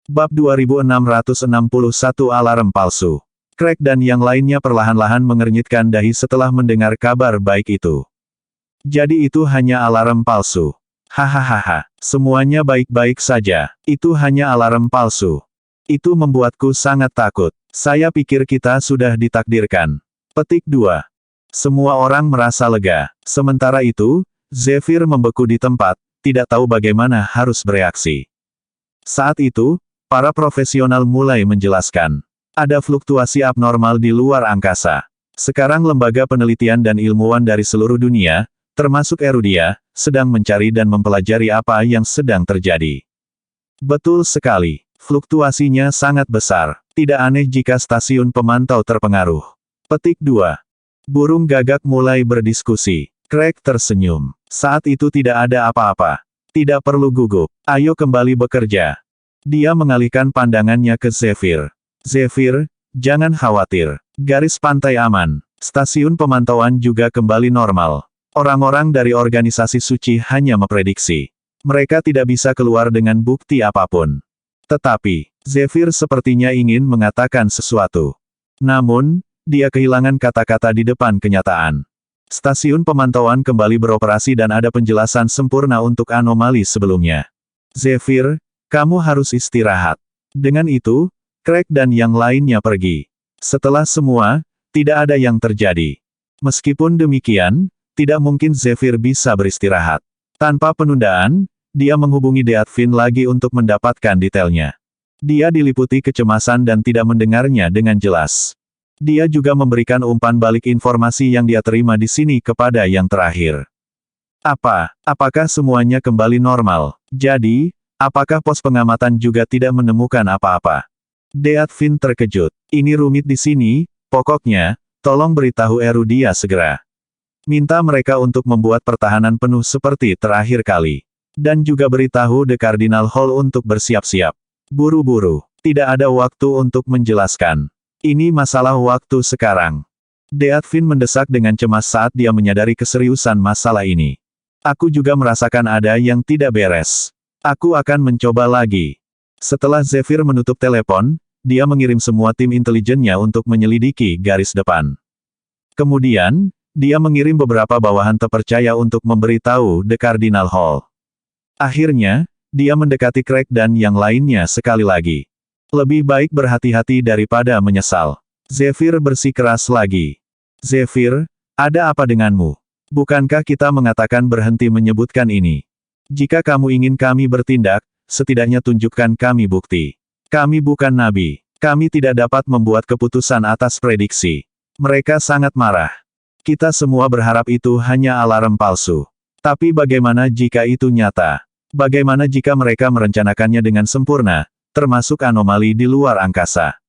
Bab 2661 Alarm Palsu. Craig dan yang lainnya perlahan-lahan mengernyitkan dahi setelah mendengar kabar baik itu. Jadi itu hanya alarm palsu. Hahaha, semuanya baik-baik saja. Itu hanya alarm palsu. Itu membuatku sangat takut. Saya pikir kita sudah ditakdirkan. Petik 2. Semua orang merasa lega. Sementara itu, Zephyr membeku di tempat, tidak tahu bagaimana harus bereaksi. Saat itu, para profesional mulai menjelaskan. Ada fluktuasi abnormal di luar angkasa. Sekarang lembaga penelitian dan ilmuwan dari seluruh dunia, termasuk Erudia, sedang mencari dan mempelajari apa yang sedang terjadi. Betul sekali, fluktuasinya sangat besar. Tidak aneh jika stasiun pemantau terpengaruh. Petik 2. Burung gagak mulai berdiskusi. Craig tersenyum. Saat itu tidak ada apa-apa. Tidak perlu gugup. Ayo kembali bekerja. Dia mengalihkan pandangannya ke Zephyr. Zephyr, jangan khawatir. Garis pantai aman. Stasiun pemantauan juga kembali normal. Orang-orang dari organisasi suci hanya memprediksi. Mereka tidak bisa keluar dengan bukti apapun. Tetapi, Zephyr sepertinya ingin mengatakan sesuatu. Namun, dia kehilangan kata-kata di depan kenyataan. Stasiun pemantauan kembali beroperasi dan ada penjelasan sempurna untuk anomali sebelumnya. Zephyr, kamu harus istirahat. Dengan itu, Craig dan yang lainnya pergi. Setelah semua, tidak ada yang terjadi. Meskipun demikian, tidak mungkin Zephyr bisa beristirahat. Tanpa penundaan, dia menghubungi Deathfin lagi untuk mendapatkan detailnya. Dia diliputi kecemasan dan tidak mendengarnya dengan jelas. Dia juga memberikan umpan balik informasi yang dia terima di sini kepada yang terakhir. Apakah semuanya kembali normal? Jadi, apakah pos pengamatan juga tidak menemukan apa-apa? Deathfin terkejut. Ini rumit di sini, pokoknya, tolong beritahu Erudia segera. Minta mereka untuk membuat pertahanan penuh seperti terakhir kali. Dan juga beritahu The Cardinal Hall untuk bersiap-siap. Buru-buru. Tidak ada waktu untuk menjelaskan. Ini masalah waktu sekarang. Deathfin mendesak dengan cemas saat dia menyadari keseriusan masalah ini. Aku juga merasakan ada yang tidak beres. Aku akan mencoba lagi. Setelah Zephyr menutup telepon, dia mengirim semua tim intelijennya untuk menyelidiki garis depan. Kemudian, dia mengirim beberapa bawahan terpercaya untuk memberitahu The Cardinal Hall. Akhirnya, dia mendekati Craig dan yang lainnya sekali lagi. Lebih baik berhati-hati daripada menyesal. Zephyr bersikeras lagi. Zephyr, ada apa denganmu? Bukankah kita mengatakan berhenti menyebutkan ini? Jika kamu ingin kami bertindak, setidaknya tunjukkan kami bukti. Kami bukan nabi. Kami tidak dapat membuat keputusan atas prediksi. Mereka sangat marah. Kita semua berharap itu hanya alarm palsu. Tapi bagaimana jika itu nyata? Bagaimana jika mereka merencanakannya dengan sempurna, termasuk anomali di luar angkasa?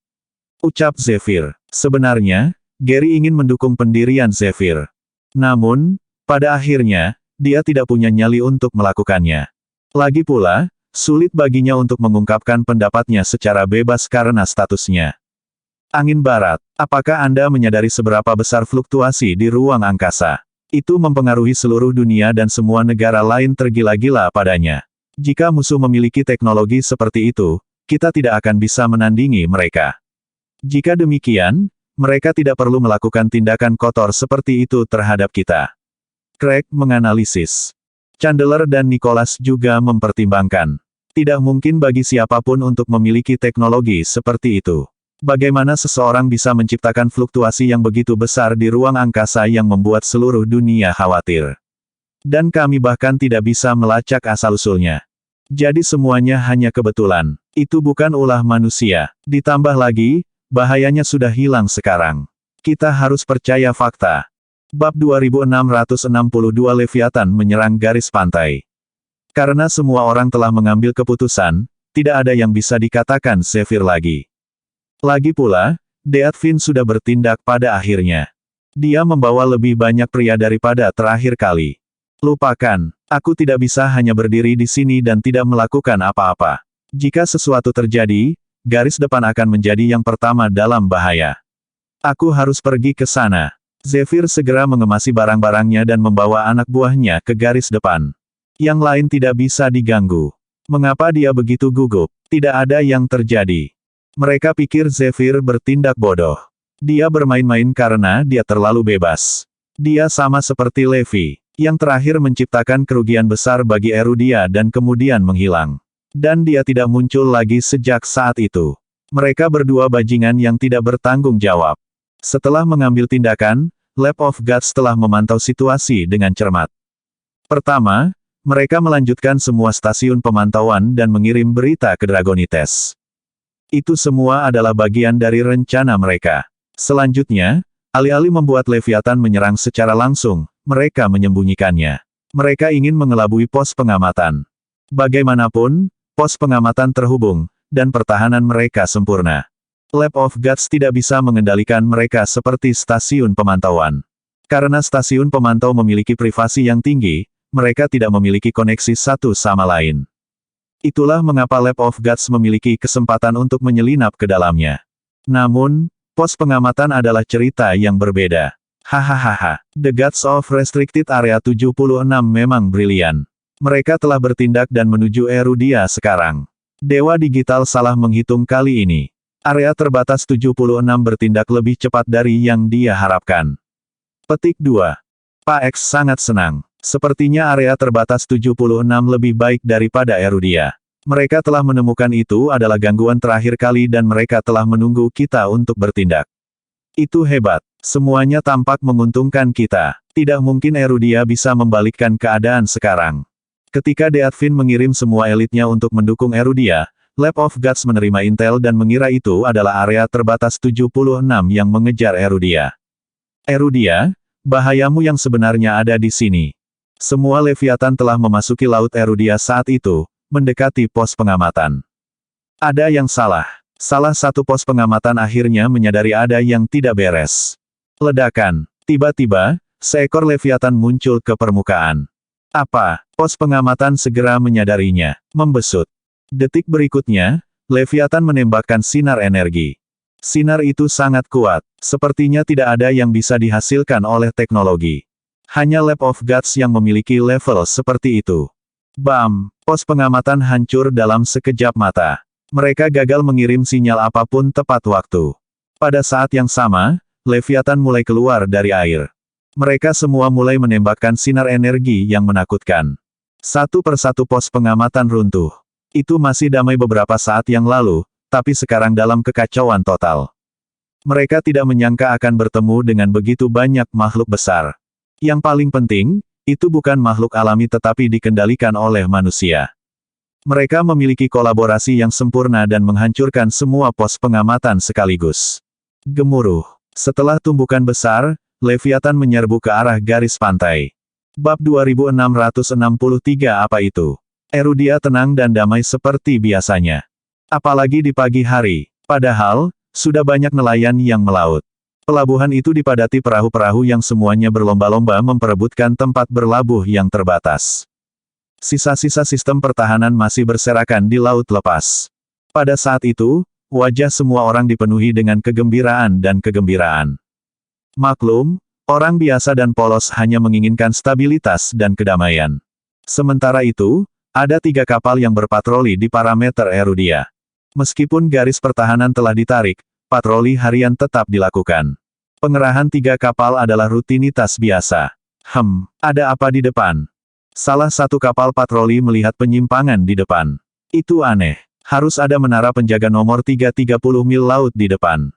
Ucap Zephyr. Sebenarnya, Gary ingin mendukung pendirian Zephyr. Namun, pada akhirnya, dia tidak punya nyali untuk melakukannya. Lagi pula, sulit baginya untuk mengungkapkan pendapatnya secara bebas karena statusnya. Angin barat. Apakah Anda menyadari seberapa besar fluktuasi di ruang angkasa? Itu mempengaruhi seluruh dunia dan semua negara lain tergila-gila padanya. Jika musuh memiliki teknologi seperti itu, kita tidak akan bisa menandingi mereka. Jika demikian, mereka tidak perlu melakukan tindakan kotor seperti itu terhadap kita. Craig menganalisis. Chandler dan Nicholas juga mempertimbangkan. Tidak mungkin bagi siapapun untuk memiliki teknologi seperti itu. Bagaimana seseorang bisa menciptakan fluktuasi yang begitu besar di ruang angkasa yang membuat seluruh dunia khawatir? Dan kami bahkan tidak bisa melacak asal-usulnya. Jadi semuanya hanya kebetulan. Itu bukan ulah manusia. Ditambah lagi, bahayanya sudah hilang sekarang. Kita harus percaya fakta. Bab 2662 Leviathan menyerang garis pantai. Karena semua orang telah mengambil keputusan, tidak ada yang bisa dikatakan Zephyr lagi. Lagi pula, Deathfin sudah bertindak pada akhirnya. Dia membawa lebih banyak pria daripada terakhir kali. Lupakan, aku tidak bisa hanya berdiri di sini dan tidak melakukan apa-apa. Jika sesuatu terjadi, garis depan akan menjadi yang pertama dalam bahaya. Aku harus pergi ke sana. Zephyr segera mengemasi barang-barangnya dan membawa anak buahnya ke garis depan. Yang lain tidak bisa diganggu. Mengapa dia begitu gugup? Tidak ada yang terjadi. Mereka pikir Zephyr bertindak bodoh. Dia bermain-main karena dia terlalu bebas. Dia sama seperti Levi, yang terakhir menciptakan kerugian besar bagi Erudia dan kemudian menghilang. Dan dia tidak muncul lagi sejak saat itu. Mereka berdua bajingan yang tidak bertanggung jawab. Setelah mengambil tindakan, Lab of Gods telah memantau situasi dengan cermat. Pertama, mereka melanjutkan semua stasiun pemantauan dan mengirim berita ke Dragonites. Itu semua adalah bagian dari rencana mereka. Selanjutnya, alih-alih membuat Leviathan menyerang secara langsung, mereka menyembunyikannya. Mereka ingin mengelabui pos pengamatan. Bagaimanapun, pos pengamatan terhubung, dan pertahanan mereka sempurna. Lab of Gods tidak bisa mengendalikan mereka seperti stasiun pemantauan. Karena stasiun pemantau memiliki privasi yang tinggi, mereka tidak memiliki koneksi satu sama lain. Itulah mengapa Lab of Gods memiliki kesempatan untuk menyelinap ke dalamnya. Namun, pos pengamatan adalah cerita yang berbeda. Hahaha. The Gods of Restricted Area 76 memang brilian. Mereka telah bertindak dan menuju Erudia sekarang. Dewa Digital salah menghitung kali ini. Area terbatas 76 bertindak lebih cepat dari yang dia harapkan. Petik 2. Pak X sangat senang. Sepertinya area terbatas 76 lebih baik daripada Erudia. Mereka telah menemukan itu adalah gangguan terakhir kali dan mereka telah menunggu kita untuk bertindak. Itu hebat. Semuanya tampak menguntungkan kita. Tidak mungkin Erudia bisa membalikkan keadaan sekarang. Ketika Deathfin mengirim semua elitnya untuk mendukung Erudia, Lab of Gods menerima intel dan mengira itu adalah area terbatas 76 yang mengejar Erudia. Erudia, bahayamu yang sebenarnya ada di sini. Semua Leviathan telah memasuki Laut Erudia saat itu, mendekati pos pengamatan. Ada yang salah. Salah satu pos pengamatan akhirnya menyadari ada yang tidak beres. Ledakan. Tiba-tiba, seekor Leviathan muncul ke permukaan. Apa? Pos pengamatan segera menyadarinya. Membesut. Detik berikutnya, Leviathan menembakkan sinar energi. Sinar itu sangat kuat. Sepertinya tidak ada yang bisa dihasilkan oleh teknologi. Hanya Lab of Gods yang memiliki level seperti itu. Bam! Pos pengamatan hancur dalam sekejap mata. Mereka gagal mengirim sinyal apapun tepat waktu. Pada saat yang sama, Leviathan mulai keluar dari air. Mereka semua mulai menembakkan sinar energi yang menakutkan. Satu persatu pos pengamatan runtuh. Itu masih damai beberapa saat yang lalu, tapi sekarang dalam kekacauan total. Mereka tidak menyangka akan bertemu dengan begitu banyak makhluk besar. Yang paling penting, itu bukan makhluk alami tetapi dikendalikan oleh manusia. Mereka memiliki kolaborasi yang sempurna dan menghancurkan semua pos pengamatan sekaligus. Gemuruh. Setelah tumbukan besar, Leviathan menyerbu ke arah garis pantai. Bab 2663 apa itu? Erudia tenang dan damai seperti biasanya. Apalagi di pagi hari. Padahal, sudah banyak nelayan yang melaut. Pelabuhan itu dipadati perahu-perahu yang semuanya berlomba-lomba memperebutkan tempat berlabuh yang terbatas. Sisa-sisa sistem pertahanan masih berserakan di laut lepas. Pada saat itu, wajah semua orang dipenuhi dengan kegembiraan dan kegembiraan. Maklum, orang biasa dan polos hanya menginginkan stabilitas dan kedamaian. Sementara itu, ada 3 kapal yang berpatroli di parameter Erudia. Meskipun garis pertahanan telah ditarik, patroli harian tetap dilakukan. Pengerahan 3 kapal adalah rutinitas biasa. Ada apa di depan? Salah satu kapal patroli melihat penyimpangan di depan. Itu aneh. Harus ada menara penjaga nomor 330 mil laut di depan.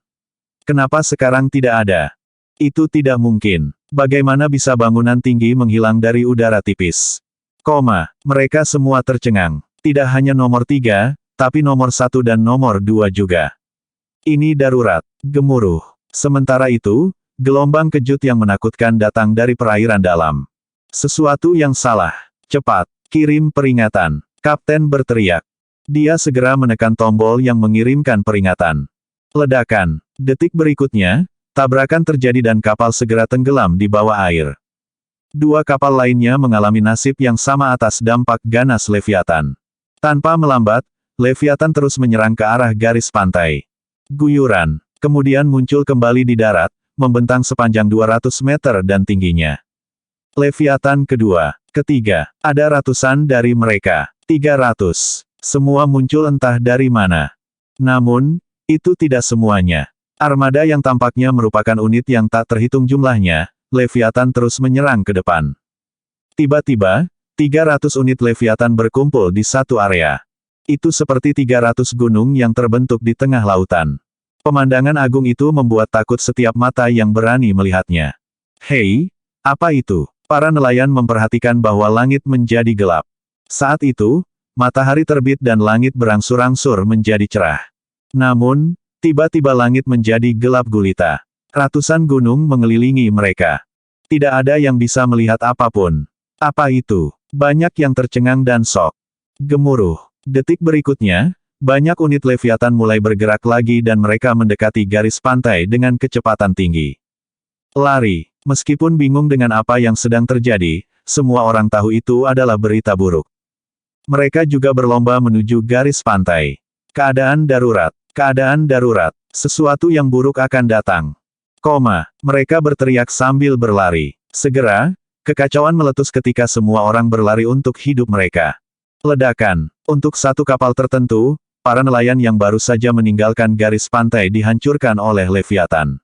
Kenapa sekarang tidak ada? Itu tidak mungkin. Bagaimana bisa bangunan tinggi menghilang dari udara tipis? Mereka semua tercengang. Tidak hanya nomor 3, tapi nomor 1 dan nomor 2 juga. Ini darurat. Gemuruh. Sementara itu, gelombang kejut yang menakutkan datang dari perairan dalam. Sesuatu yang salah. Cepat, kirim peringatan. Kapten berteriak. Dia segera menekan tombol yang mengirimkan peringatan. Ledakan. Detik berikutnya, tabrakan terjadi dan kapal segera tenggelam di bawah air. 2 kapal lainnya mengalami nasib yang sama atas dampak ganas Leviathan. Tanpa melambat, Leviathan terus menyerang ke arah garis pantai. Guyuran. Kemudian muncul kembali di darat, membentang sepanjang 200 meter dan tingginya. Leviathan kedua, ketiga, ada ratusan dari mereka. 300. Semua muncul entah dari mana. Namun, itu tidak semuanya. Armada yang tampaknya merupakan unit yang tak terhitung jumlahnya, Leviathan terus menyerang ke depan. Tiba-tiba, 300 unit Leviathan berkumpul di satu area. Itu seperti 300 gunung yang terbentuk di tengah lautan. Pemandangan agung itu membuat takut setiap mata yang berani melihatnya. Hei, apa itu? Para nelayan memperhatikan bahwa langit menjadi gelap. Saat itu, matahari terbit dan langit berangsur-angsur menjadi cerah. Namun, tiba-tiba langit menjadi gelap gulita. Ratusan gunung mengelilingi mereka. Tidak ada yang bisa melihat apapun. Apa itu? Banyak yang tercengang dan sok. Gemuruh. Detik berikutnya, banyak unit Leviathan mulai bergerak lagi dan mereka mendekati garis pantai dengan kecepatan tinggi. Lari. Meskipun bingung dengan apa yang sedang terjadi, semua orang tahu itu adalah berita buruk. Mereka juga berlomba menuju garis pantai. Keadaan darurat. Keadaan darurat. Sesuatu yang buruk akan datang. Mereka berteriak sambil berlari. Segera, kekacauan meletus ketika semua orang berlari untuk hidup mereka. Ledakan. Untuk satu kapal tertentu, para nelayan yang baru saja meninggalkan garis pantai dihancurkan oleh Leviathan.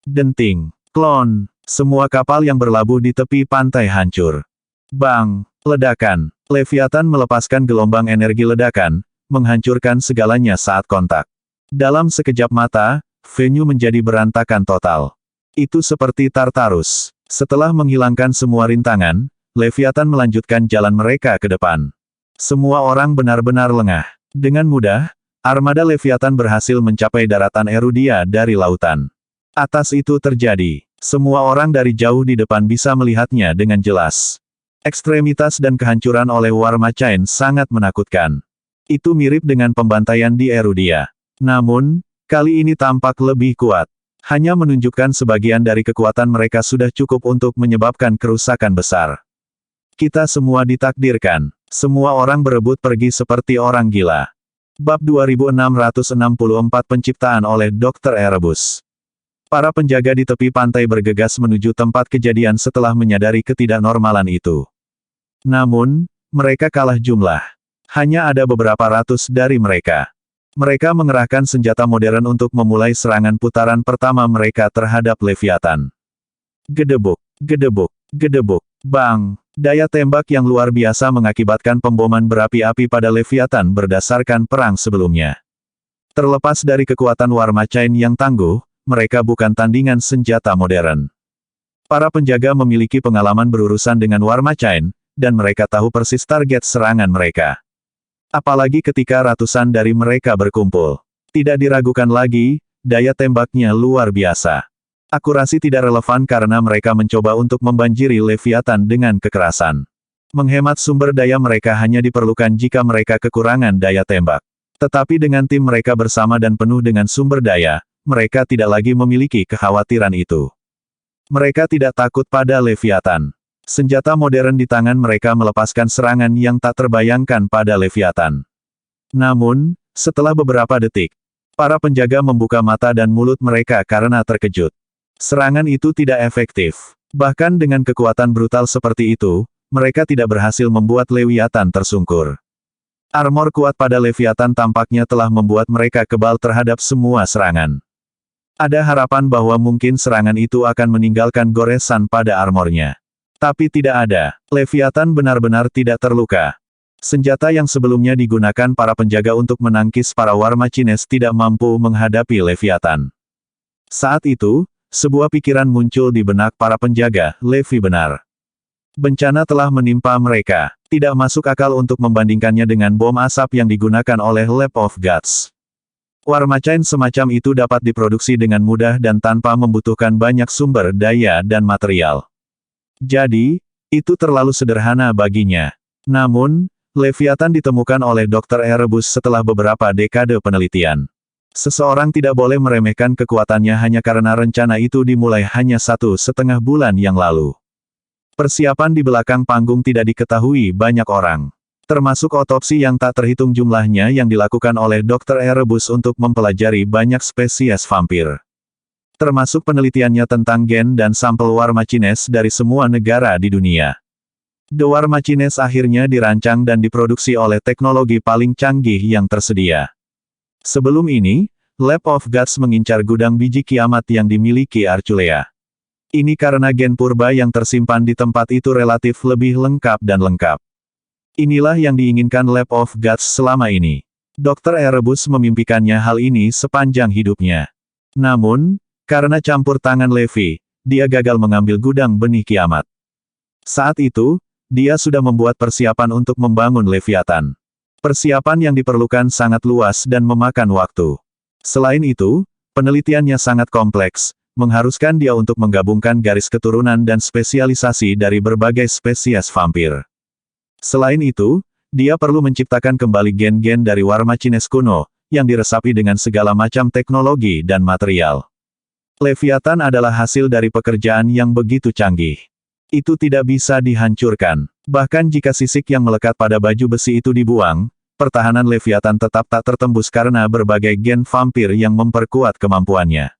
Denting. Klon. Semua kapal yang berlabuh di tepi pantai hancur. Bang. Ledakan. Leviathan melepaskan gelombang energi ledakan, menghancurkan segalanya saat kontak. Dalam sekejap mata, venue menjadi berantakan total. Itu seperti Tartarus. Setelah menghilangkan semua rintangan, Leviathan melanjutkan jalan mereka ke depan. Semua orang benar-benar lengah. Dengan mudah, armada Leviathan berhasil mencapai daratan Erudia dari lautan. Atas itu terjadi. Semua orang dari jauh di depan bisa melihatnya dengan jelas. Ekstremitas dan kehancuran oleh War Machine sangat menakutkan. Itu mirip dengan pembantaian di Erudia. Namun, kali ini tampak lebih kuat. Hanya menunjukkan sebagian dari kekuatan mereka sudah cukup untuk menyebabkan kerusakan besar. Kita semua ditakdirkan. Semua orang berebut pergi seperti orang gila. Bab 2664 Penciptaan oleh Dr. Erebus. Para penjaga di tepi pantai bergegas menuju tempat kejadian setelah menyadari ketidaknormalan itu. Namun, mereka kalah jumlah. Hanya ada beberapa ratus dari mereka. Mereka mengerahkan senjata modern untuk memulai serangan putaran pertama mereka terhadap Leviathan. Gedebuk, gedebuk, gedebuk, bang. Daya tembak yang luar biasa mengakibatkan pemboman berapi-api pada Leviathan berdasarkan perang sebelumnya. Terlepas dari kekuatan War Machine yang tangguh, mereka bukan tandingan senjata modern. Para penjaga memiliki pengalaman berurusan dengan War Machine, dan mereka tahu persis target serangan mereka. Apalagi ketika ratusan dari mereka berkumpul. Tidak diragukan lagi, daya tembaknya luar biasa. Akurasi tidak relevan karena mereka mencoba untuk membanjiri Leviathan dengan kekerasan. Menghemat sumber daya mereka hanya diperlukan jika mereka kekurangan daya tembak. Tetapi dengan tim mereka bersama dan penuh dengan sumber daya, mereka tidak lagi memiliki kekhawatiran itu. Mereka tidak takut pada Leviathan. Senjata modern di tangan mereka melepaskan serangan yang tak terbayangkan pada Leviathan. Namun, setelah beberapa detik, para penjaga membuka mata dan mulut mereka karena terkejut. Serangan itu tidak efektif. Bahkan dengan kekuatan brutal seperti itu, mereka tidak berhasil membuat Leviathan tersungkur. Armor kuat pada Leviathan tampaknya telah membuat mereka kebal terhadap semua serangan. Ada harapan bahwa mungkin serangan itu akan meninggalkan goresan pada armornya. Tapi tidak ada. Leviathan benar-benar tidak terluka. Senjata yang sebelumnya digunakan para penjaga untuk menangkis para War Machines tidak mampu menghadapi Leviathan. Saat itu, sebuah pikiran muncul di benak para penjaga, Levi benar. Bencana telah menimpa mereka. Tidak masuk akal untuk membandingkannya dengan bom asap yang digunakan oleh Lab of Gods. War Machine semacam itu dapat diproduksi dengan mudah dan tanpa membutuhkan banyak sumber daya dan material. Jadi, itu terlalu sederhana baginya. Namun, Leviathan ditemukan oleh Dr. Erebus setelah beberapa dekade penelitian. Seseorang tidak boleh meremehkan kekuatannya hanya karena rencana itu dimulai hanya 1,5 bulan yang lalu. Persiapan di belakang panggung tidak diketahui banyak orang. Termasuk otopsi yang tak terhitung jumlahnya yang dilakukan oleh Dr. Erebus untuk mempelajari banyak spesies vampir. termasuk penelitiannya tentang gen dan sampel War Machines dari semua negara di dunia. The War Machines akhirnya dirancang dan diproduksi oleh teknologi paling canggih yang tersedia. Sebelum ini, Lab of Gods mengincar gudang biji kiamat yang dimiliki Archulea. Ini karena gen purba yang tersimpan di tempat itu relatif lebih lengkap dan lengkap. Inilah yang diinginkan Lab of Gods selama ini. Dr. Erebus memimpikannya hal ini sepanjang hidupnya. Namun, karena campur tangan Levi, dia gagal mengambil gudang benih kiamat. Saat itu, dia sudah membuat persiapan untuk membangun Leviathan. Persiapan yang diperlukan sangat luas dan memakan waktu. Selain itu, penelitiannya sangat kompleks, mengharuskan dia untuk menggabungkan garis keturunan dan spesialisasi dari berbagai spesies vampir. Selain itu, dia perlu menciptakan kembali gen-gen dari War Machines kuno, yang diresapi dengan segala macam teknologi dan material. Leviathan adalah hasil dari pekerjaan yang begitu canggih. Itu tidak bisa dihancurkan. Bahkan jika sisik yang melekat pada baju besi itu dibuang, pertahanan Leviathan tetap tak tertembus karena berbagai gen vampir yang memperkuat kemampuannya.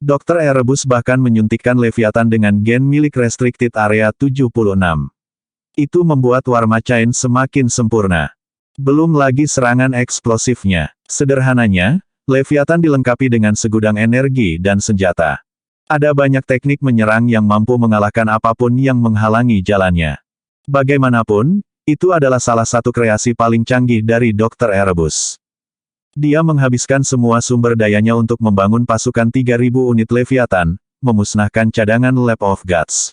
Dr. Erebus bahkan menyuntikkan Leviathan dengan gen milik Restricted Area 76. Itu membuat War Machine semakin sempurna. Belum lagi serangan eksplosifnya. Sederhananya, Leviathan dilengkapi dengan segudang energi dan senjata. Ada banyak teknik menyerang yang mampu mengalahkan apapun yang menghalangi jalannya. Bagaimanapun, itu adalah salah satu kreasi paling canggih dari Dr. Erebus. Dia menghabiskan semua sumber dayanya untuk membangun pasukan 3.000 unit Leviathan, memusnahkan cadangan Lab of Gods.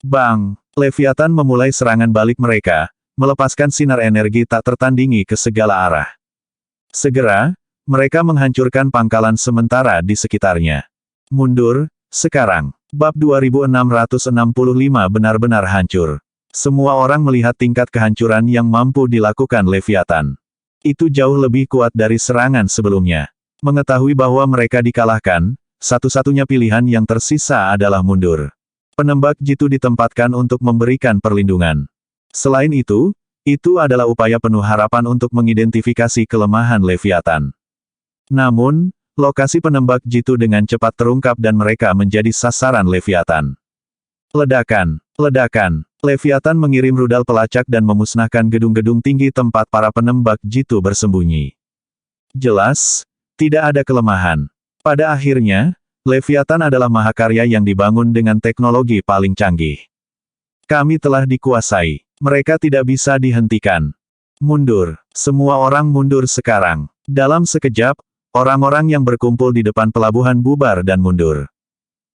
Bang! Leviathan memulai serangan balik mereka, melepaskan sinar energi tak tertandingi ke segala arah. Segera, mereka menghancurkan pangkalan sementara di sekitarnya. Mundur, sekarang. Bab 2665 benar-benar hancur. Semua orang melihat tingkat kehancuran yang mampu dilakukan Leviathan. Itu jauh lebih kuat dari serangan sebelumnya. Mengetahui bahwa mereka dikalahkan, satu-satunya pilihan yang tersisa adalah mundur. Penembak jitu ditempatkan untuk memberikan perlindungan. Selain itu adalah upaya penuh harapan untuk mengidentifikasi kelemahan Leviathan. Namun, lokasi penembak jitu dengan cepat terungkap dan mereka menjadi sasaran Leviathan. Ledakan, ledakan. Leviathan mengirim rudal pelacak dan memusnahkan gedung-gedung tinggi tempat para penembak jitu bersembunyi. Jelas, tidak ada kelemahan. Pada akhirnya, Leviathan adalah mahakarya yang dibangun dengan teknologi paling canggih. Kami telah dikuasai. Mereka tidak bisa dihentikan. Mundur. Semua orang mundur sekarang. Dalam sekejap, orang-orang yang berkumpul di depan pelabuhan bubar dan mundur.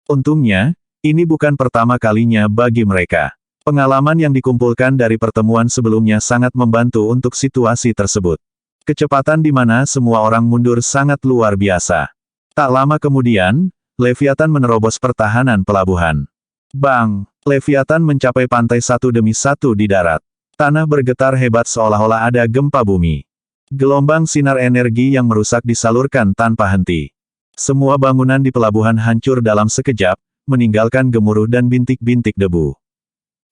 Untungnya, ini bukan pertama kalinya bagi mereka. Pengalaman yang dikumpulkan dari pertemuan sebelumnya sangat membantu untuk situasi tersebut. Kecepatan di mana semua orang mundur sangat luar biasa. Tak lama kemudian, Leviathan menerobos pertahanan pelabuhan. Bang! Leviathan mencapai pantai satu demi satu di darat. Tanah bergetar hebat seolah-olah ada gempa bumi. Gelombang sinar energi yang merusak disalurkan tanpa henti. Semua bangunan di pelabuhan hancur dalam sekejap, meninggalkan gemuruh dan bintik-bintik debu.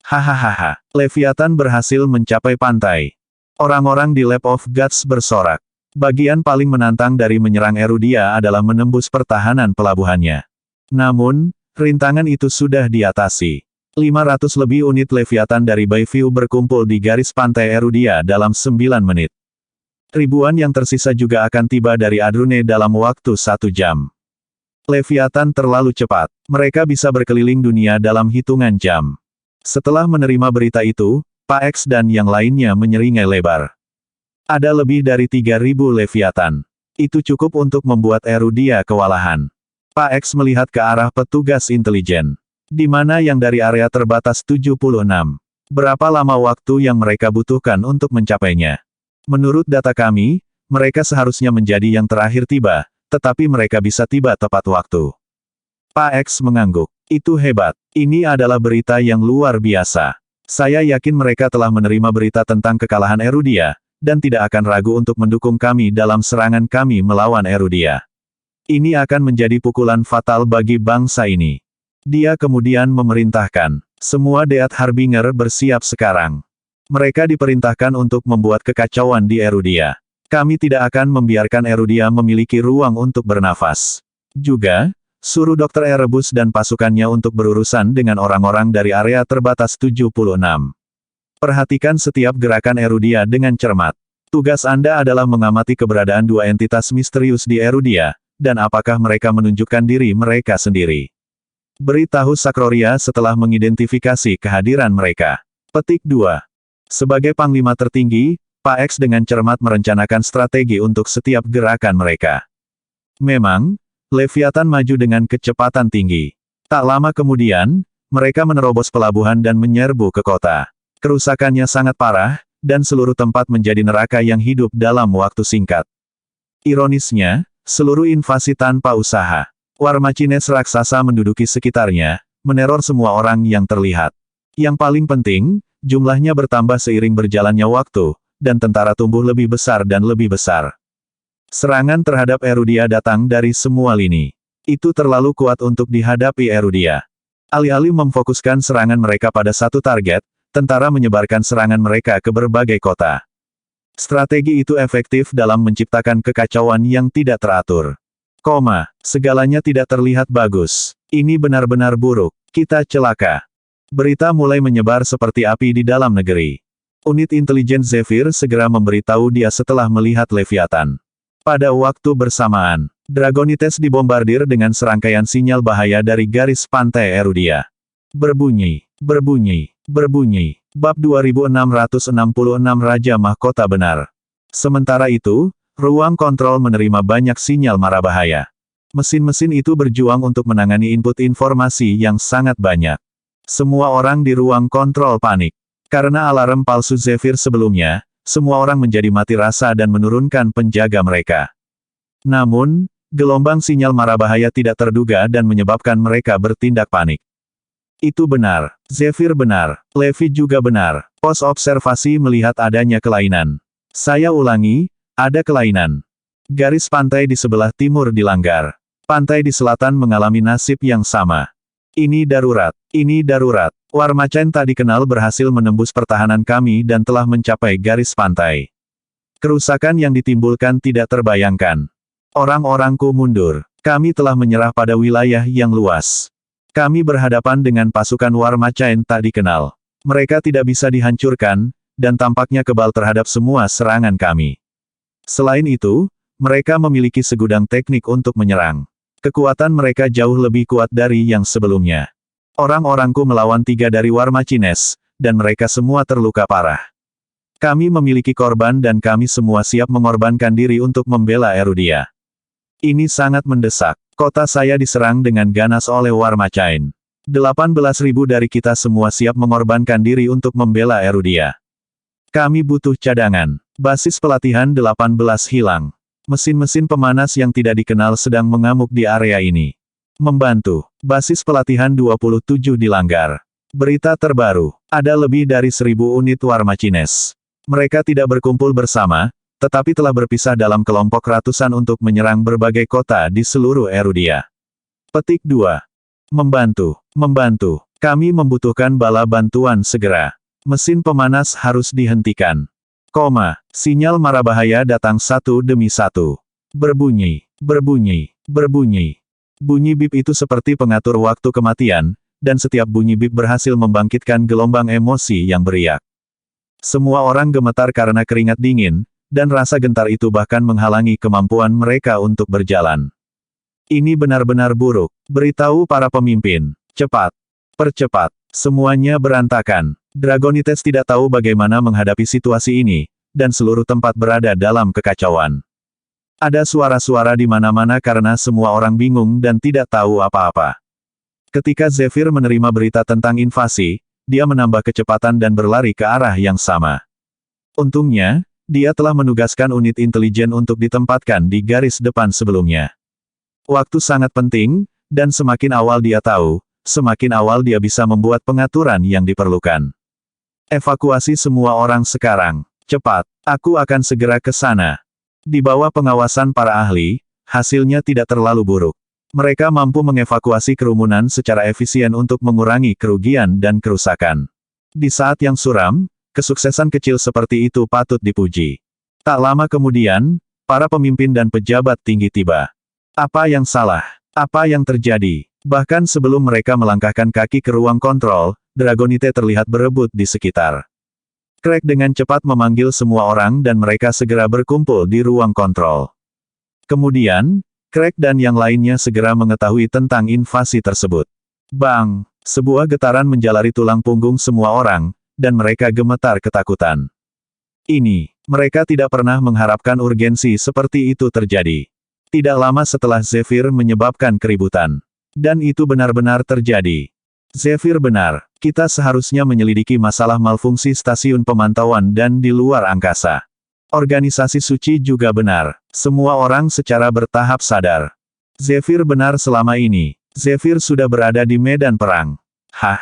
Hahaha, Leviathan berhasil mencapai pantai. Orang-orang di Lab of Gods bersorak. Bagian paling menantang dari menyerang Erudia adalah menembus pertahanan pelabuhannya. Namun, rintangan itu sudah diatasi. 500 lebih unit Leviathan dari Bayview berkumpul di garis pantai Erudia dalam 9 menit. Ribuan yang tersisa juga akan tiba dari Adrune dalam waktu 1 jam. Leviathan terlalu cepat. Mereka bisa berkeliling dunia dalam hitungan jam. Setelah menerima berita itu, Pak X dan yang lainnya menyeringai lebar. Ada lebih dari 3.000 Leviathan. Itu cukup untuk membuat Erudia kewalahan. Pak X melihat ke arah petugas intelijen. Di mana yang dari area terbatas 76. Berapa lama waktu yang mereka butuhkan untuk mencapainya? Menurut data kami, mereka seharusnya menjadi yang terakhir tiba, tetapi mereka bisa tiba tepat waktu. Pak X mengangguk. Itu hebat. Ini adalah berita yang luar biasa. Saya yakin mereka telah menerima berita tentang kekalahan Erudia, dan tidak akan ragu untuk mendukung kami dalam serangan kami melawan Erudia. Ini akan menjadi pukulan fatal bagi bangsa ini. Dia kemudian memerintahkan, semua Death Harbinger bersiap sekarang. Mereka diperintahkan untuk membuat kekacauan di Erudia. Kami tidak akan membiarkan Erudia memiliki ruang untuk bernafas. Juga, suruh Dr. Erebus dan pasukannya untuk berurusan dengan orang-orang dari area terbatas 76. Perhatikan setiap gerakan Erudia dengan cermat. Tugas Anda adalah mengamati keberadaan dua entitas misterius di Erudia, dan apakah mereka menunjukkan diri mereka sendiri. Beritahu Sakroria setelah mengidentifikasi kehadiran mereka. Petik 2. Sebagai Panglima tertinggi, Pak X dengan cermat merencanakan strategi untuk setiap gerakan mereka. Memang, Leviathan maju dengan kecepatan tinggi. Tak lama kemudian, mereka menerobos pelabuhan dan menyerbu ke kota. Kerusakannya sangat parah, dan seluruh tempat menjadi neraka yang hidup dalam waktu singkat. Ironisnya, seluruh invasi tanpa usaha. War Machines raksasa menduduki sekitarnya, meneror semua orang yang terlihat. Yang paling penting, jumlahnya bertambah seiring berjalannya waktu, dan tentara tumbuh lebih besar dan lebih besar. Serangan terhadap Erudia datang dari semua lini. Itu terlalu kuat untuk dihadapi Erudia. Alih-alih memfokuskan serangan mereka pada satu target, tentara menyebarkan serangan mereka ke berbagai kota. Strategi itu efektif dalam menciptakan kekacauan yang tidak teratur. Segalanya tidak terlihat bagus. Ini benar-benar buruk. Kita celaka. Berita mulai menyebar seperti api di dalam negeri. Unit intelijen Zephyr segera memberitahu dia setelah melihat Leviathan. Pada waktu bersamaan, Dragonites dibombardir dengan serangkaian sinyal bahaya dari garis pantai Erudia. Berbunyi, berbunyi, berbunyi. Bab 2666 Raja Mahkota benar. Sementara itu, ruang kontrol menerima banyak sinyal mara bahaya. Mesin-mesin itu berjuang untuk menangani input informasi yang sangat banyak. Semua orang di ruang kontrol panik. Karena alarm palsu Zephyr sebelumnya, semua orang menjadi mati rasa dan menurunkan penjaga mereka. Namun, gelombang sinyal mara bahaya tidak terduga dan menyebabkan mereka bertindak panik. Itu benar. Zephyr benar. Levi juga benar. Pos observasi melihat adanya kelainan. Saya ulangi, ada kelainan. Garis pantai di sebelah timur dilanggar. Pantai di selatan mengalami nasib yang sama. Ini darurat. Ini darurat. War Machine tak dikenal berhasil menembus pertahanan kami dan telah mencapai garis pantai. Kerusakan yang ditimbulkan tidak terbayangkan. Orang-orangku mundur. Kami telah menyerah pada wilayah yang luas. Kami berhadapan dengan pasukan War Machine tak dikenal. Mereka tidak bisa dihancurkan, dan tampaknya kebal terhadap semua serangan kami. Selain itu, mereka memiliki segudang teknik untuk menyerang. Kekuatan mereka jauh lebih kuat dari yang sebelumnya. Orang-orangku melawan 3 dari War Machines, dan mereka semua terluka parah. Kami memiliki korban dan kami semua siap mengorbankan diri untuk membela Erudia. Ini sangat mendesak. Kota saya diserang dengan ganas oleh War Machine. 18.000 dari kita semua siap mengorbankan diri untuk membela Erudia. Kami butuh cadangan. Basis pelatihan 18 hilang. Mesin-mesin pemanas yang tidak dikenal sedang mengamuk di area ini. Membantu. Basis pelatihan 27 dilanggar. Berita terbaru. Ada lebih dari 1.000 unit War Machines. Mereka tidak berkumpul bersama, tetapi telah berpisah dalam kelompok ratusan untuk menyerang berbagai kota di seluruh Erudia. Petik 2. Membantu. Membantu. Kami membutuhkan bala bantuan segera. Mesin pemanas harus dihentikan. Sinyal mara bahaya datang satu demi satu. Berbunyi. Berbunyi. Berbunyi. Bunyi bip itu seperti pengatur waktu kematian, dan setiap bunyi bip berhasil membangkitkan gelombang emosi yang beriak. Semua orang gemetar karena keringat dingin, dan rasa gentar itu bahkan menghalangi kemampuan mereka untuk berjalan. Ini benar-benar buruk. Beritahu para pemimpin. Cepat. Percepat. Semuanya berantakan. Dragonites tidak tahu bagaimana menghadapi situasi ini, dan seluruh tempat berada dalam kekacauan. Ada suara-suara di mana-mana karena semua orang bingung dan tidak tahu apa-apa. Ketika Zephyr menerima berita tentang invasi, dia menambah kecepatan dan berlari ke arah yang sama. Untungnya, dia telah menugaskan unit intelijen untuk ditempatkan di garis depan sebelumnya. Waktu sangat penting, dan semakin awal dia tahu, semakin awal dia bisa membuat pengaturan yang diperlukan. Evakuasi semua orang sekarang. Cepat, aku akan segera ke sana. Di bawah pengawasan para ahli, hasilnya tidak terlalu buruk. Mereka mampu mengevakuasi kerumunan secara efisien untuk mengurangi kerugian dan kerusakan. Di saat yang suram, kesuksesan kecil seperti itu patut dipuji. Tak lama kemudian, para pemimpin dan pejabat tinggi tiba. Apa yang salah? Apa yang terjadi? Bahkan sebelum mereka melangkahkan kaki ke ruang kontrol, Dragonite terlihat berebut di sekitar. Craig dengan cepat memanggil semua orang dan mereka segera berkumpul di ruang kontrol. Kemudian, Craig dan yang lainnya segera mengetahui tentang invasi tersebut. Bang! Sebuah getaran menjalari tulang punggung semua orang, dan mereka gemetar ketakutan. Mereka tidak pernah mengharapkan urgensi seperti itu terjadi. Tidak lama setelah Zephyr menyebabkan keributan. Dan itu benar-benar terjadi. Zephyr benar, kita seharusnya menyelidiki masalah malfungsi stasiun pemantauan dan di luar angkasa. Organisasi suci juga benar. Semua orang secara bertahap sadar. Zephyr benar selama ini. Zephyr sudah berada di medan perang. Hah?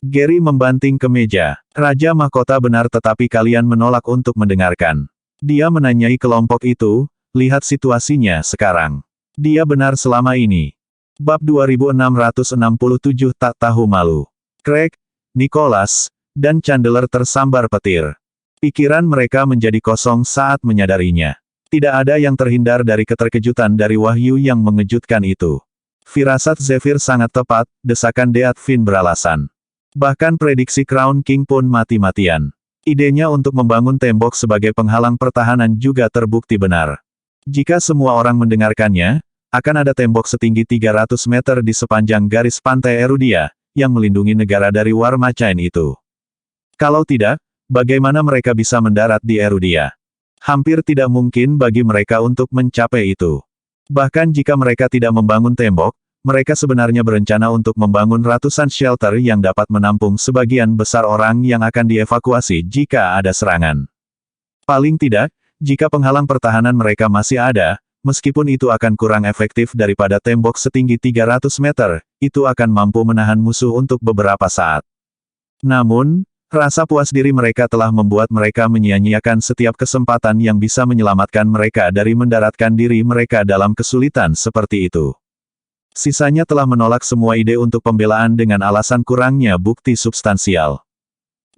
Gary membanting ke meja. Raja Mahkota benar tetapi kalian menolak untuk mendengarkan. Dia menanyai kelompok itu, lihat situasinya sekarang. Dia benar selama ini. Bab 2667 tak tahu malu. Craig, Nicholas, dan Chandler tersambar petir. Pikiran mereka menjadi kosong saat menyadarinya. Tidak ada yang terhindar dari keterkejutan dari wahyu yang mengejutkan itu. Firasat Zephyr sangat tepat, desakan Death Fin beralasan. Bahkan prediksi Crown King pun mati-matian. Idenya untuk membangun tembok sebagai penghalang pertahanan juga terbukti benar. Jika semua orang mendengarkannya, akan ada tembok setinggi 300 meter di sepanjang garis pantai Erudia, yang melindungi negara dari War Machine itu. Kalau tidak, bagaimana mereka bisa mendarat di Erudia? Hampir tidak mungkin bagi mereka untuk mencapai itu. Bahkan jika mereka tidak membangun tembok, mereka sebenarnya berencana untuk membangun ratusan shelter yang dapat menampung sebagian besar orang yang akan dievakuasi jika ada serangan. Paling tidak, jika penghalang pertahanan mereka masih ada, meskipun itu akan kurang efektif daripada tembok setinggi 300 meter, itu akan mampu menahan musuh untuk beberapa saat. Namun, rasa puas diri mereka telah membuat mereka menyia-nyiakan setiap kesempatan yang bisa menyelamatkan mereka dari mendaratkan diri mereka dalam kesulitan seperti itu. Sisanya telah menolak semua ide untuk pembelaan dengan alasan kurangnya bukti substansial.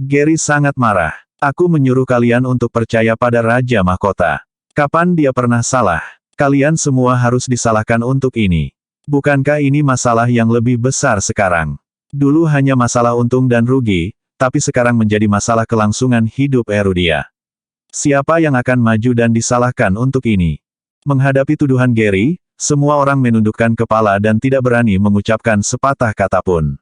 Gary sangat marah. Aku menyuruh kalian untuk percaya pada Raja Mahkota. Kapan dia pernah salah? Kalian semua harus disalahkan untuk ini. Bukankah ini masalah yang lebih besar sekarang? Dulu hanya masalah untung dan rugi, tapi sekarang menjadi masalah kelangsungan hidup Erudia. Siapa yang akan maju dan disalahkan untuk ini? Menghadapi tuduhan Gary, semua orang menundukkan kepala dan tidak berani mengucapkan sepatah kata pun.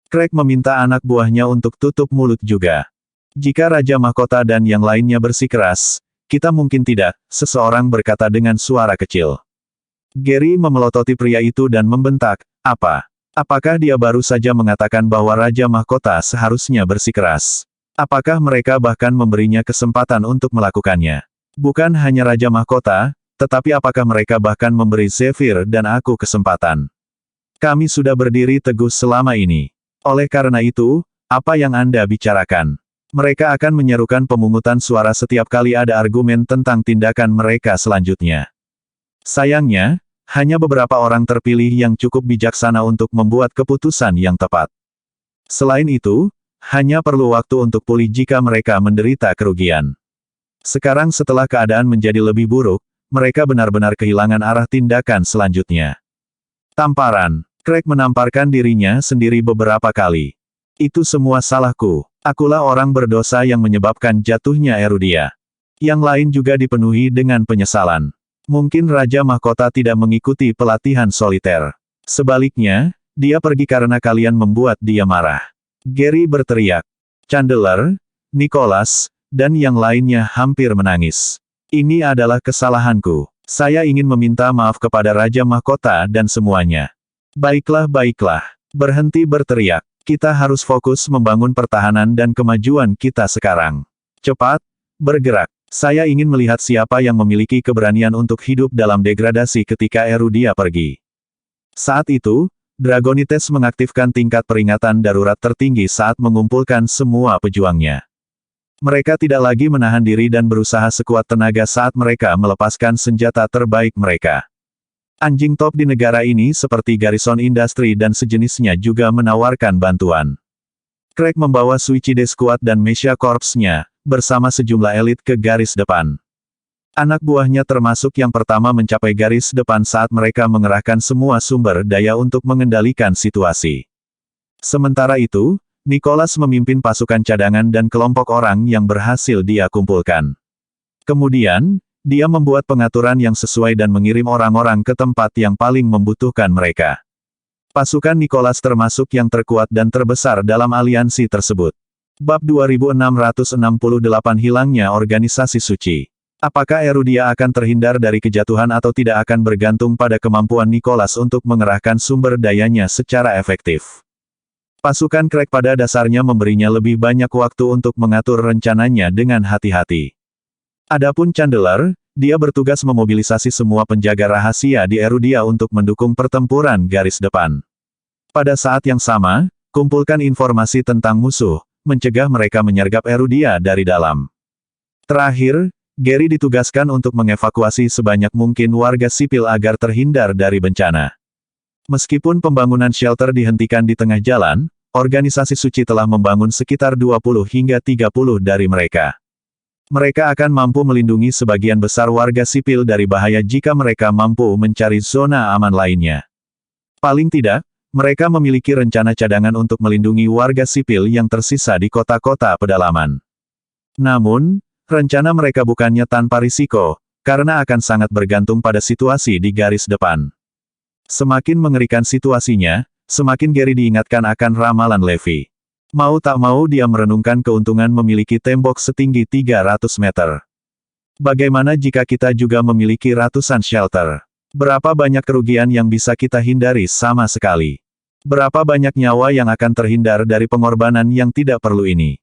Craig meminta anak buahnya untuk tutup mulut juga. Jika Raja Mahkota dan yang lainnya bersikeras, kita mungkin tidak, seseorang berkata dengan suara kecil. Gary memelototi pria itu dan membentak, apa? Apakah dia baru saja mengatakan bahwa Raja Mahkota seharusnya bersikeras? Apakah mereka bahkan memberinya kesempatan untuk melakukannya? Bukan hanya Raja Mahkota, tetapi apakah mereka bahkan memberi Zephyr dan aku kesempatan? Kami sudah berdiri teguh selama ini. Oleh karena itu, apa yang Anda bicarakan? Mereka akan menyerukan pemungutan suara setiap kali ada argumen tentang tindakan mereka selanjutnya. Sayangnya, hanya beberapa orang terpilih yang cukup bijaksana untuk membuat keputusan yang tepat. Selain itu, hanya perlu waktu untuk pulih jika mereka menderita kerugian. Sekarang setelah keadaan menjadi lebih buruk, mereka benar-benar kehilangan arah tindakan selanjutnya. Tamparan. Craig menamparkan dirinya sendiri beberapa kali. Itu semua salahku. Akulah orang berdosa yang menyebabkan jatuhnya Erudia. Yang lain juga dipenuhi dengan penyesalan. Mungkin Raja Mahkota tidak mengikuti pelatihan soliter. Sebaliknya, dia pergi karena kalian membuat dia marah. Gary berteriak. Chandler, Nicholas, dan yang lainnya hampir menangis. Ini adalah kesalahanku. Saya ingin meminta maaf kepada Raja Mahkota dan semuanya. Baiklah. Berhenti berteriak. Kita harus fokus membangun pertahanan dan kemajuan kita sekarang. Cepat, bergerak. Saya ingin melihat siapa yang memiliki keberanian untuk hidup dalam degradasi ketika Erudia pergi. Saat itu, Dragonites mengaktifkan tingkat peringatan darurat tertinggi saat mengumpulkan semua pejuangnya. Mereka tidak lagi menahan diri dan berusaha sekuat tenaga saat mereka melepaskan senjata terbaik mereka. Anjing top di negara ini seperti Garrison Industry dan sejenisnya juga menawarkan bantuan. Craig membawa Suicide Squad dan Mecha Corps-nya, bersama sejumlah elit ke garis depan. Anak buahnya termasuk yang pertama mencapai garis depan saat mereka mengerahkan semua sumber daya untuk mengendalikan situasi. Sementara itu, Nicholas memimpin pasukan cadangan dan kelompok orang yang berhasil dia kumpulkan. Kemudian, dia membuat pengaturan yang sesuai dan mengirim orang-orang ke tempat yang paling membutuhkan mereka. Pasukan Nicholas termasuk yang terkuat dan terbesar dalam aliansi tersebut. Bab 2668 Hilangnya Organisasi Suci. Apakah Erudia akan terhindar dari kejatuhan atau tidak akan bergantung pada kemampuan Nicholas untuk mengerahkan sumber dayanya secara efektif. Pasukan Craig pada dasarnya memberinya lebih banyak waktu untuk mengatur rencananya dengan hati-hati. Adapun Chandler, dia bertugas memobilisasi semua penjaga rahasia di Erudia untuk mendukung pertempuran garis depan. Pada saat yang sama, kumpulkan informasi tentang musuh, mencegah mereka menyergap Erudia dari dalam. Terakhir, Gary ditugaskan untuk mengevakuasi sebanyak mungkin warga sipil agar terhindar dari bencana. Meskipun pembangunan shelter dihentikan di tengah jalan, organisasi suci telah membangun sekitar 20 hingga 30 dari mereka. Mereka akan mampu melindungi sebagian besar warga sipil dari bahaya jika mereka mampu mencari zona aman lainnya. Paling tidak, mereka memiliki rencana cadangan untuk melindungi warga sipil yang tersisa di kota-kota pedalaman. Namun, rencana mereka bukannya tanpa risiko, karena akan sangat bergantung pada situasi di garis depan. Semakin mengerikan situasinya, semakin Gary diingatkan akan ramalan Levi. Mau tak mau dia merenungkan keuntungan memiliki tembok setinggi 300 meter. Bagaimana jika kita juga memiliki ratusan shelter? Berapa banyak kerugian yang bisa kita hindari sama sekali? Berapa banyak nyawa yang akan terhindar dari pengorbanan yang tidak perlu ini?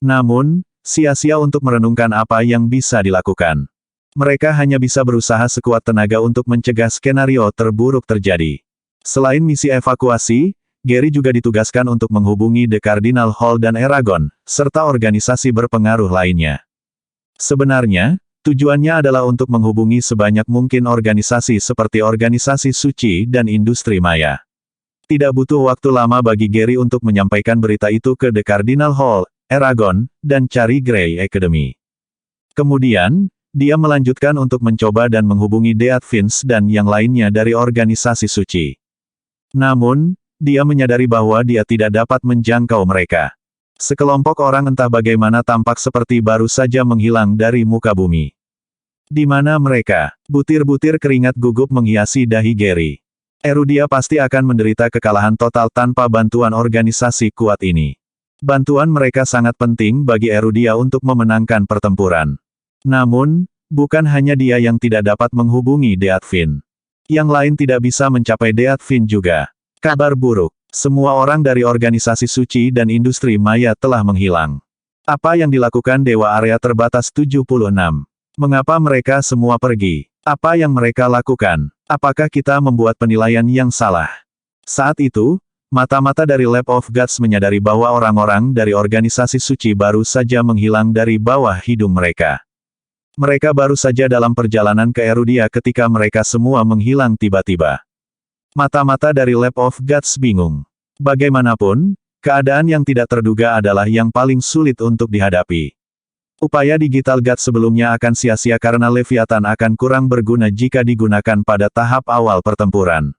Namun, sia-sia untuk merenungkan apa yang bisa dilakukan. Mereka hanya bisa berusaha sekuat tenaga untuk mencegah skenario terburuk terjadi. Selain misi evakuasi, Gary juga ditugaskan untuk menghubungi The Cardinal Hall dan Eragon, serta organisasi berpengaruh lainnya. Sebenarnya, tujuannya adalah untuk menghubungi sebanyak mungkin organisasi seperti organisasi suci dan industri maya. Tidak butuh waktu lama bagi Gary untuk menyampaikan berita itu ke The Cardinal Hall, Eragon, dan Cari Grey Academy. Kemudian, dia melanjutkan untuk mencoba dan menghubungi Death Vince dan yang lainnya dari organisasi suci. Namun, dia menyadari bahwa dia tidak dapat menjangkau mereka. Sekelompok orang entah bagaimana tampak seperti baru saja menghilang dari muka bumi. Di mana mereka? Butir-butir keringat gugup menghiasi dahi Gary. Erudia pasti akan menderita kekalahan total tanpa bantuan organisasi kuat ini. Bantuan mereka sangat penting bagi Erudia untuk memenangkan pertempuran. Namun, bukan hanya dia yang tidak dapat menghubungi Deathfin. Yang lain tidak bisa mencapai Deathfin juga. Kabar buruk, semua orang dari organisasi suci dan industri maya telah menghilang. Apa yang dilakukan Dewa Area Terbatas 76? Mengapa mereka semua pergi? Apa yang mereka lakukan? Apakah kita membuat penilaian yang salah? Saat itu, mata-mata dari Lab of Gods menyadari bahwa orang-orang dari organisasi suci baru saja menghilang dari bawah hidung mereka. Mereka baru saja dalam perjalanan ke Erudia ketika mereka semua menghilang tiba-tiba. Mata-mata dari Lab of Gods bingung. Bagaimanapun, keadaan yang tidak terduga adalah yang paling sulit untuk dihadapi. Upaya digital God sebelumnya akan sia-sia karena Leviathan akan kurang berguna jika digunakan pada tahap awal pertempuran.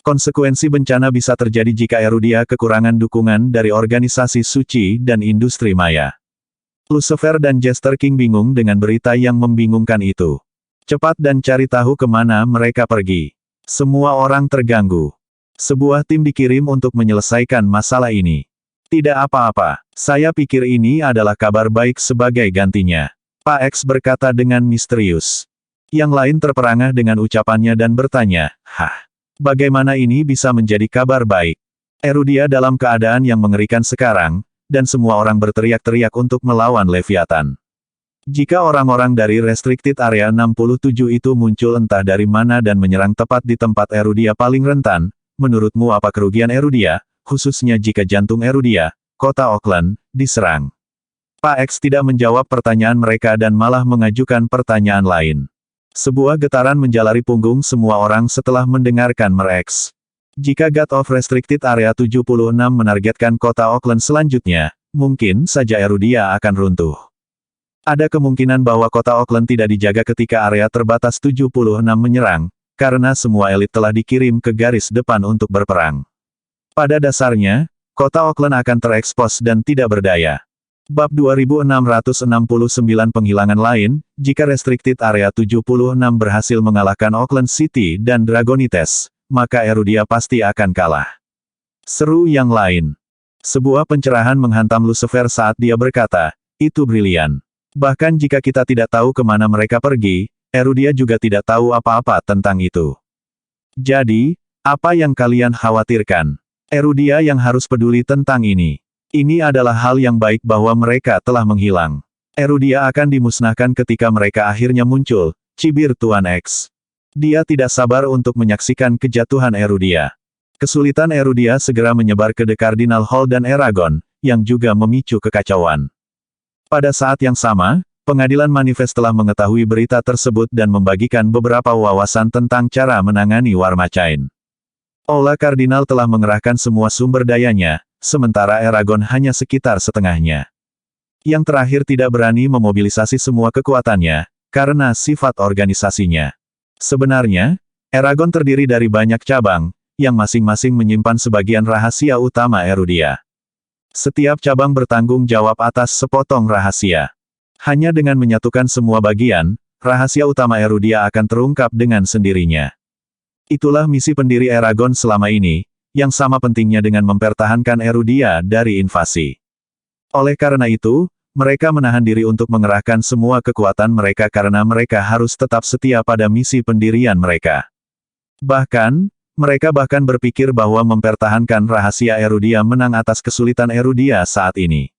Konsekuensi bencana bisa terjadi jika Erudia kekurangan dukungan dari organisasi suci dan industri maya. Lucifer dan Jester King bingung dengan berita yang membingungkan itu. Cepat dan cari tahu kemana mereka pergi. Semua orang terganggu. Sebuah tim dikirim untuk menyelesaikan masalah ini. Tidak apa-apa, saya pikir ini adalah kabar baik sebagai gantinya. Pak X berkata dengan misterius. Yang lain terperangah dengan ucapannya dan bertanya, hah? Bagaimana ini bisa menjadi kabar baik? Erudia dalam keadaan yang mengerikan sekarang, dan semua orang berteriak-teriak untuk melawan Leviathan. Jika orang-orang dari Restricted Area 67 itu muncul entah dari mana dan menyerang tepat di tempat Erudia paling rentan, menurutmu apa kerugian Erudia, khususnya jika jantung Erudia, kota Auckland, diserang? Pak X tidak menjawab pertanyaan mereka dan malah mengajukan pertanyaan lain. Sebuah getaran menjalari punggung semua orang setelah mendengarkan Mer-X. Jika God of Restricted Area 76 menargetkan kota Auckland selanjutnya, mungkin saja Erudia akan runtuh. Ada kemungkinan bahwa kota Auckland tidak dijaga ketika area terbatas 76 menyerang, karena semua elit telah dikirim ke garis depan untuk berperang. Pada dasarnya, kota Auckland akan terekspos dan tidak berdaya. Bab 2669 penghilangan lain, jika Restricted Area 76 berhasil mengalahkan Auckland City dan Dragonites, maka Erudia pasti akan kalah. Seru yang lain. Sebuah pencerahan menghantam Lucifer saat dia berkata, itu brilian. Bahkan jika kita tidak tahu kemana mereka pergi, Erudia juga tidak tahu apa-apa tentang itu. Jadi, apa yang kalian khawatirkan? Erudia yang harus peduli tentang ini. Ini adalah hal yang baik bahwa mereka telah menghilang. Erudia akan dimusnahkan ketika mereka akhirnya muncul, cibir Tuan X. Dia tidak sabar untuk menyaksikan kejatuhan Erudia. Kesulitan Erudia segera menyebar ke The Cardinal Hall dan Eragon, yang juga memicu kekacauan. Pada saat yang sama, pengadilan manifest telah mengetahui berita tersebut dan membagikan beberapa wawasan tentang cara menangani Warmachain. Aula Kardinal telah mengerahkan semua sumber dayanya, sementara Eragon hanya sekitar setengahnya. Yang terakhir tidak berani memobilisasi semua kekuatannya, karena sifat organisasinya. Sebenarnya, Eragon terdiri dari banyak cabang, yang masing-masing menyimpan sebagian rahasia utama Erudia. Setiap cabang bertanggung jawab atas sepotong rahasia. Hanya dengan menyatukan semua bagian, rahasia utama Erudia akan terungkap dengan sendirinya. Itulah misi pendiri Eragon selama ini, yang sama pentingnya dengan mempertahankan Erudia dari invasi. Oleh karena itu, mereka menahan diri untuk mengerahkan semua kekuatan mereka karena mereka harus tetap setia pada misi pendirian mereka. Bahkan, mereka bahkan berpikir bahwa mempertahankan rahasia Erudia menang atas kesulitan Erudia saat ini.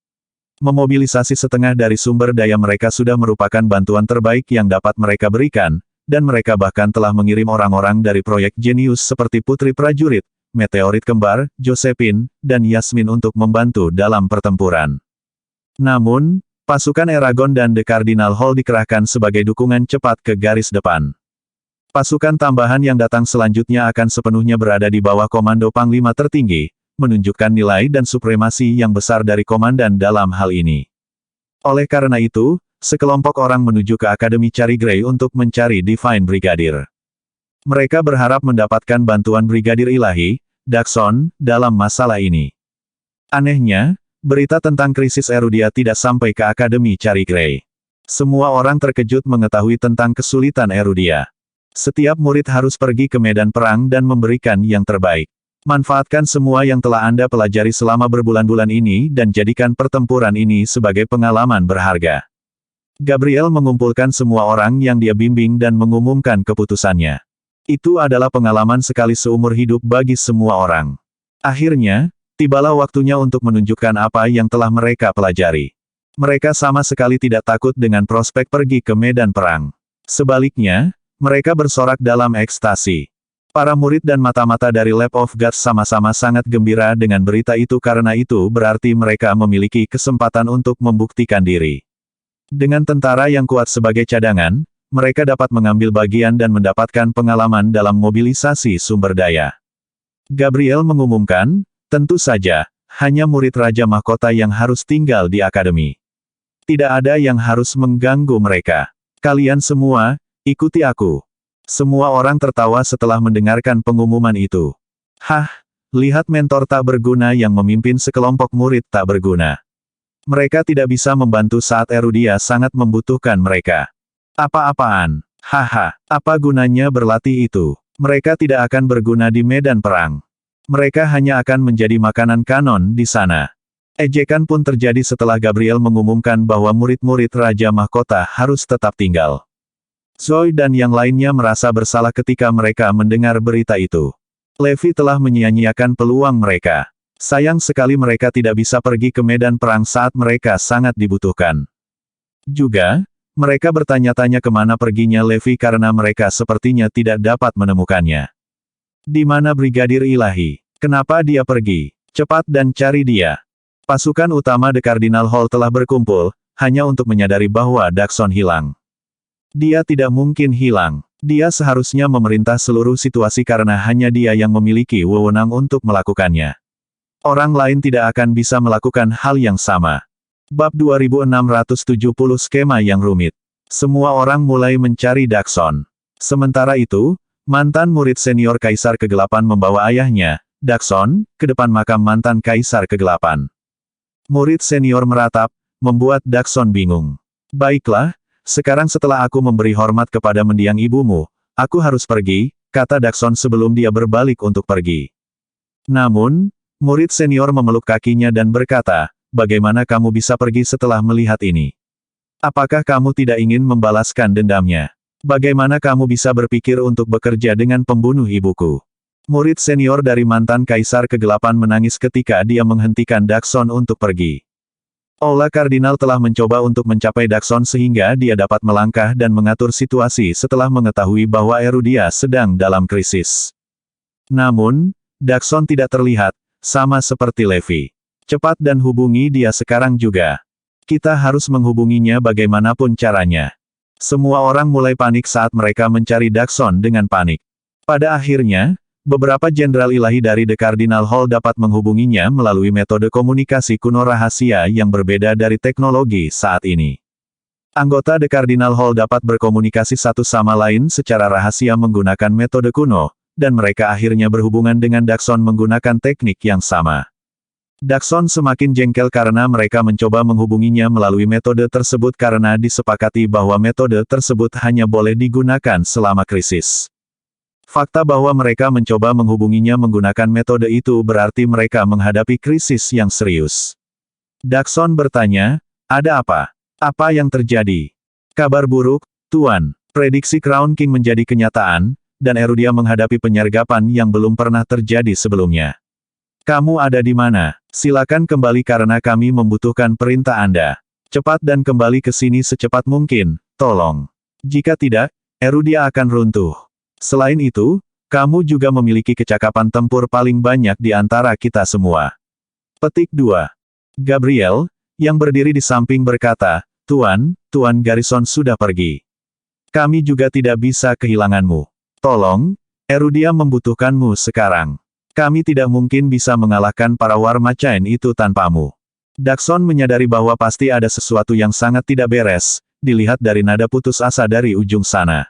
Memobilisasi setengah dari sumber daya mereka sudah merupakan bantuan terbaik yang dapat mereka berikan, dan mereka bahkan telah mengirim orang-orang dari proyek jenius seperti Putri Prajurit, Meteorit Kembar, Josephine, dan Yasmin untuk membantu dalam pertempuran. Namun, pasukan Eragon dan The Cardinal Hall dikerahkan sebagai dukungan cepat ke garis depan. Pasukan tambahan yang datang selanjutnya akan sepenuhnya berada di bawah komando Panglima tertinggi, menunjukkan nilai dan supremasi yang besar dari komandan dalam hal ini. Oleh karena itu, sekelompok orang menuju ke Akademi Cari Grey untuk mencari Divine Brigadier. Mereka berharap mendapatkan bantuan Brigadir Ilahi, Daxon, dalam masalah ini. Anehnya, berita tentang krisis Erudia tidak sampai ke Akademi Cari Grey. Semua orang terkejut mengetahui tentang kesulitan Erudia. Setiap murid harus pergi ke medan perang dan memberikan yang terbaik. Manfaatkan semua yang telah Anda pelajari selama berbulan-bulan ini dan jadikan pertempuran ini sebagai pengalaman berharga. Gabriel mengumpulkan semua orang yang dia bimbing dan mengumumkan keputusannya. Itu adalah pengalaman sekali seumur hidup bagi semua orang. Akhirnya, tibalah waktunya untuk menunjukkan apa yang telah mereka pelajari. Mereka sama sekali tidak takut dengan prospek pergi ke medan perang. Sebaliknya, mereka bersorak dalam ekstasi. Para murid dan mata-mata dari Lab of Gods sama-sama sangat gembira dengan berita itu karena itu berarti mereka memiliki kesempatan untuk membuktikan diri. Dengan tentara yang kuat sebagai cadangan, mereka dapat mengambil bagian dan mendapatkan pengalaman dalam mobilisasi sumber daya. Gabriel mengumumkan, tentu saja, hanya murid Raja Mahkota yang harus tinggal di akademi. Tidak ada yang harus mengganggu mereka. Kalian semua, ikuti aku. Semua orang tertawa setelah mendengarkan pengumuman itu. Hah, lihat mentor tak berguna yang memimpin sekelompok murid tak berguna. Mereka tidak bisa membantu saat Erudia sangat membutuhkan mereka. Apa-apaan? Haha, apa gunanya berlatih itu? Mereka tidak akan berguna di medan perang. Mereka hanya akan menjadi makanan kanon di sana. Ejekan pun terjadi setelah Gabriel mengumumkan bahwa murid-murid Raja Mahkota harus tetap tinggal. Zoe dan yang lainnya merasa bersalah ketika mereka mendengar berita itu. Levi telah menyia-nyiakan peluang mereka. Sayang sekali mereka tidak bisa pergi ke medan perang saat mereka sangat dibutuhkan. Juga, mereka bertanya-tanya kemana perginya Levi karena mereka sepertinya tidak dapat menemukannya. Di mana Brigadir Ilahi? Kenapa dia pergi? Cepat dan cari dia. Pasukan utama The Cardinal Hall telah berkumpul, hanya untuk menyadari bahwa Daxon hilang. Dia tidak mungkin hilang. Dia seharusnya memerintah seluruh situasi karena hanya dia yang memiliki wewenang untuk melakukannya. Orang lain tidak akan bisa melakukan hal yang sama. Bab 2670 Skema yang rumit. Semua orang mulai mencari Dakson. Sementara itu, mantan murid senior Kaisar Kegelapan membawa ayahnya, Dakson, ke depan makam mantan Kaisar Kegelapan. Murid senior meratap, membuat Dakson bingung. Baiklah, sekarang setelah aku memberi hormat kepada mendiang ibumu, aku harus pergi, kata Dakson sebelum dia berbalik untuk pergi. Namun, murid senior memeluk kakinya dan berkata, bagaimana kamu bisa pergi setelah melihat ini? Apakah kamu tidak ingin membalaskan dendamnya? Bagaimana kamu bisa berpikir untuk bekerja dengan pembunuh ibuku? Murid senior dari mantan Kaisar Kegelapan menangis ketika dia menghentikan Dakson untuk pergi. Aula Kardinal telah mencoba untuk mencapai Dakson sehingga dia dapat melangkah dan mengatur situasi setelah mengetahui bahwa Erudia sedang dalam krisis. Namun, Dakson tidak terlihat, sama seperti Levi. Cepat dan hubungi dia sekarang juga. Kita harus menghubunginya bagaimanapun caranya. Semua orang mulai panik saat mereka mencari Dakson dengan panik. Pada akhirnya, beberapa jenderal ilahi dari The Cardinal Hall dapat menghubunginya melalui metode komunikasi kuno rahasia yang berbeda dari teknologi saat ini. Anggota The Cardinal Hall dapat berkomunikasi satu sama lain secara rahasia menggunakan metode kuno, dan mereka akhirnya berhubungan dengan Dakson menggunakan teknik yang sama. Dakson semakin jengkel karena mereka mencoba menghubunginya melalui metode tersebut karena disepakati bahwa metode tersebut hanya boleh digunakan selama krisis. Fakta bahwa mereka mencoba menghubunginya menggunakan metode itu berarti mereka menghadapi krisis yang serius. Dakson bertanya, ada apa? Apa yang terjadi? Kabar buruk, Tuan. Prediksi Crown King menjadi kenyataan, dan Erudia menghadapi penyergapan yang belum pernah terjadi sebelumnya. Kamu ada di mana? Silakan kembali karena kami membutuhkan perintah Anda. Cepat dan kembali ke sini secepat mungkin, tolong. Jika tidak, Erudia akan runtuh. Selain itu, kamu juga memiliki kecakapan tempur paling banyak di antara kita semua. Petik 2. Gabriel, yang berdiri di samping berkata, Tuan Garrison sudah pergi. Kami juga tidak bisa kehilanganmu. Tolong, Erudia membutuhkanmu sekarang. Kami tidak mungkin bisa mengalahkan para War Machine itu tanpamu. Dakson menyadari bahwa pasti ada sesuatu yang sangat tidak beres, dilihat dari nada putus asa dari ujung sana.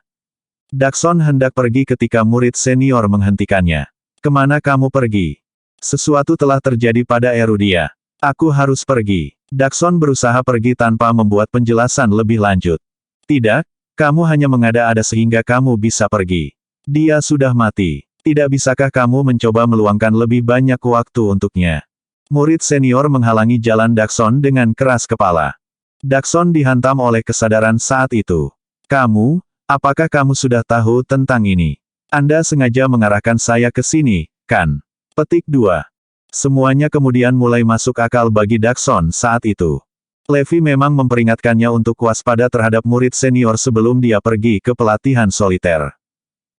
Dakson hendak pergi ketika murid senior menghentikannya. Kemana kamu pergi? Sesuatu telah terjadi pada Erudia. Aku harus pergi. Dakson berusaha pergi tanpa membuat penjelasan lebih lanjut. Tidak, kamu hanya mengada-ada sehingga kamu bisa pergi. Dia sudah mati. Tidak bisakah kamu mencoba meluangkan lebih banyak waktu untuknya? Murid senior menghalangi jalan Dakson dengan keras kepala. Dakson dihantam oleh kesadaran saat itu. Kamu, apakah kamu sudah tahu tentang ini? Anda sengaja mengarahkan saya ke sini, kan? Petik 2. Semuanya kemudian mulai masuk akal bagi Dakson saat itu. Levi memang memperingatkannya untuk waspada terhadap murid senior sebelum dia pergi ke pelatihan soliter.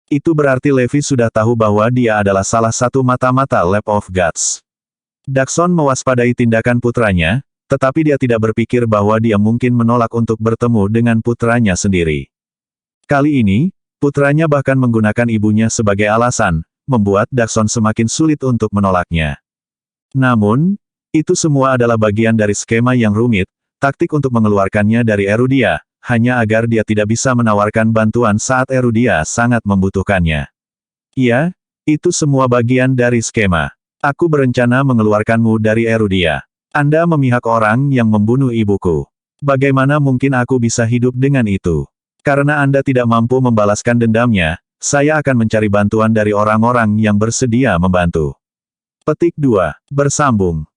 Itu berarti Levi sudah tahu bahwa dia adalah salah satu mata-mata Lab of Gods. Dakson mewaspadai tindakan putranya, tetapi dia tidak berpikir bahwa dia mungkin menolak untuk bertemu dengan putranya sendiri. Kali ini, putranya bahkan menggunakan ibunya sebagai alasan, membuat Dakson semakin sulit untuk menolaknya. Namun, itu semua adalah bagian dari skema yang rumit, taktik untuk mengeluarkannya dari Erudia, hanya agar dia tidak bisa menawarkan bantuan saat Erudia sangat membutuhkannya. Ya, itu semua bagian dari skema. Aku berencana mengeluarkanmu dari Erudia. Anda memihak orang yang membunuh ibuku. Bagaimana mungkin aku bisa hidup dengan itu? Karena Anda tidak mampu membalaskan dendamnya, saya akan mencari bantuan dari orang-orang yang bersedia membantu. Petik 2. Bersambung.